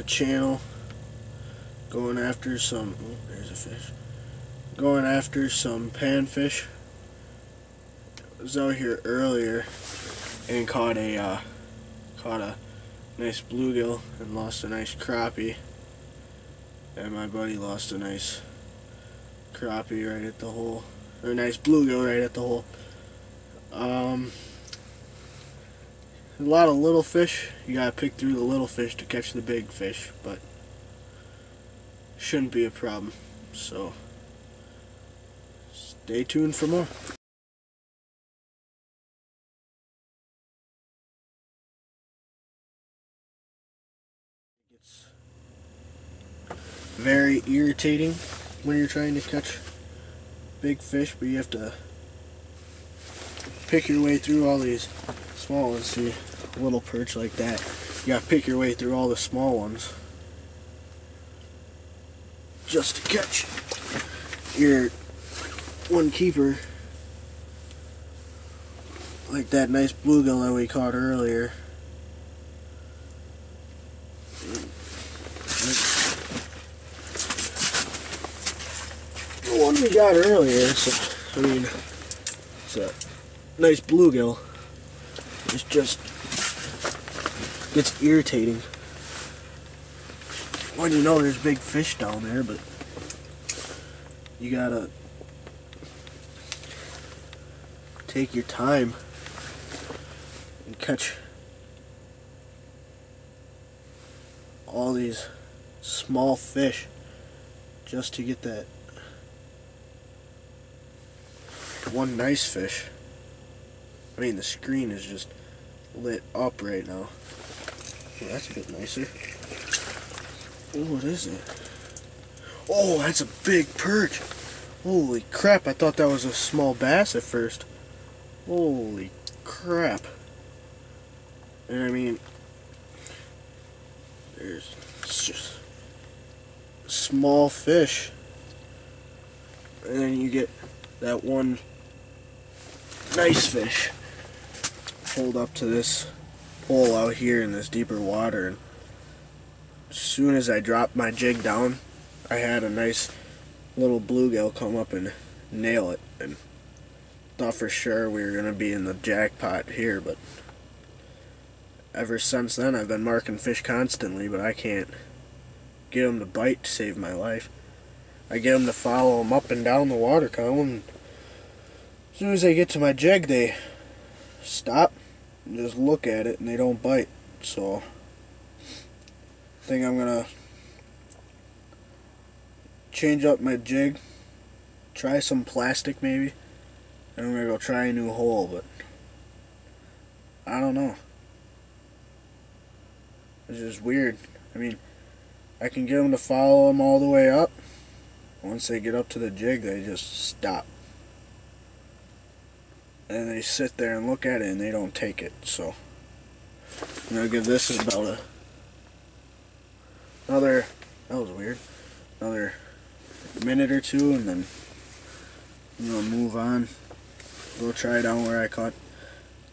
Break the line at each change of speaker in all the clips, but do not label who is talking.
channel going after some, oh, there's a fish, going after some panfish. I was out here earlier and caught a nice bluegill and lost a nice crappie, and my buddy lost a nice crappie right at the hole, or a nice bluegill right at the hole. A lot of little fish. You gotta pick through the little fish to catch the big fish, but shouldn't be a problem. So stay tuned for more. It's very irritating when you're trying to catch big fish, but you have to pick your way through all these small ones. See, a little perch like that, you gotta pick your way through all the small ones just to catch your one keeper, like that nice bluegill that we caught earlier. The one we got earlier, so I mean, it's a nice bluegill. It's just gets irritating when you know there's big fish down there, but you gotta take your time and catch all these small fish just to get that one nice fish. I mean, the screen is just lit up right now. Oh, that's a bit nicer. Oh, what is it? Oh, that's a big perch. Holy crap, I thought that was a small bass at first. Holy crap. And I mean, there's just small fish, and then you get that one nice fish pulled up to this pole out here in this deeper water, and as soon as I dropped my jig down, I had a nice little bluegill come up and nail it, and thought for sure we were going to be in the jackpot here. But ever since then I've been marking fish constantly, but I can't get them to bite to save my life. I get them to follow them up and down the water column, and as soon as they get to my jig they stop and just look at it and they don't bite. So I think I'm gonna change up my jig, try some plastic maybe, and I'm gonna go try a new hole, but I don't know. It's just weird. I mean, I can get them to follow them all the way up. Once they get up to the jig, they just stop. And they sit there and look at it and they don't take it. So I'm gonna give this about another, that was weird, another minute or two, and then I'm gonna move on. Go try down where I caught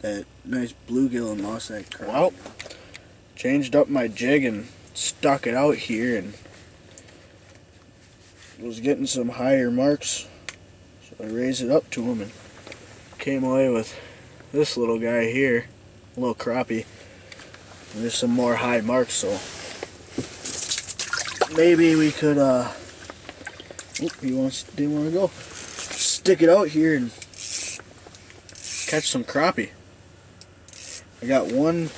that nice bluegill and lost that crappie. Well, changed up my jig and stuck it out here, and was getting some higher marks, so I raised it up to him and came away with this little guy here, a little crappie. And there's some more high marks, so maybe we could didn't want to go, stick it out here and catch some crappie. I got one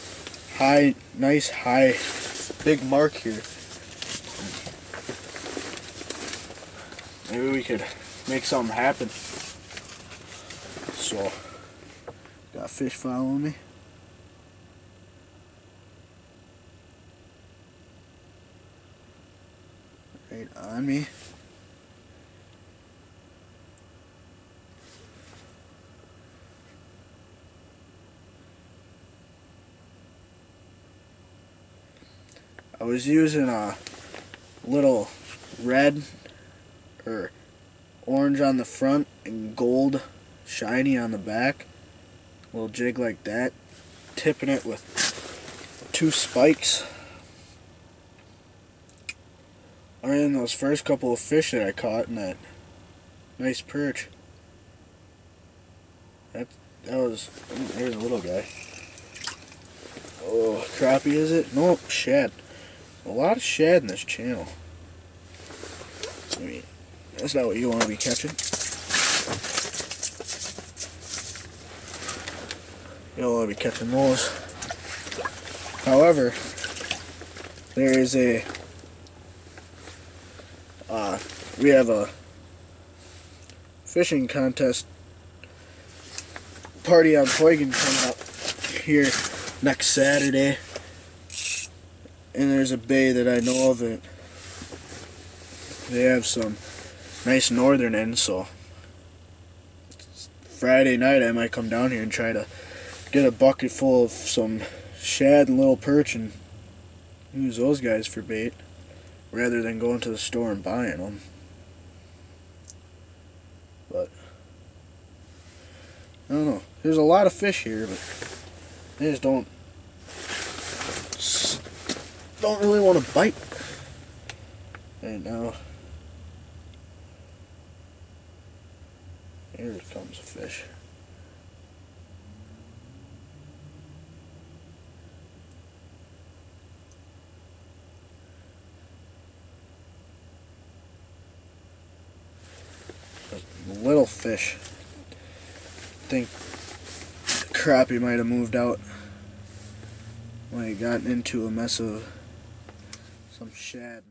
nice high big mark here. Maybe we could make something happen. So, got fish following me. Right on me. I was using a little red or orange on the front and gold shiny on the back, a little jig like that, tipping it with 2 spikes, Other than those first couple of fish that I caught in that nice perch. That was, there's a little guy. Oh, crappie is it? Nope, shad. A lot of shad in this channel. I mean, that's not what you want to be catching. You don't want to be catching those. However, there is a we have a fishing contest party on Huygen coming up here next Saturday, and there's a bay that I know of that they have some nice northern ends, so Friday night I might come down here and try to get a bucket full of some shad and little perch and use those guys for bait rather than going to the store and buying them. But I don't know. There's a lot of fish here, but they just don't really want to bite right now. Here comes a fish. Little fish. I think crappie might have moved out when he got into a mess of some shad.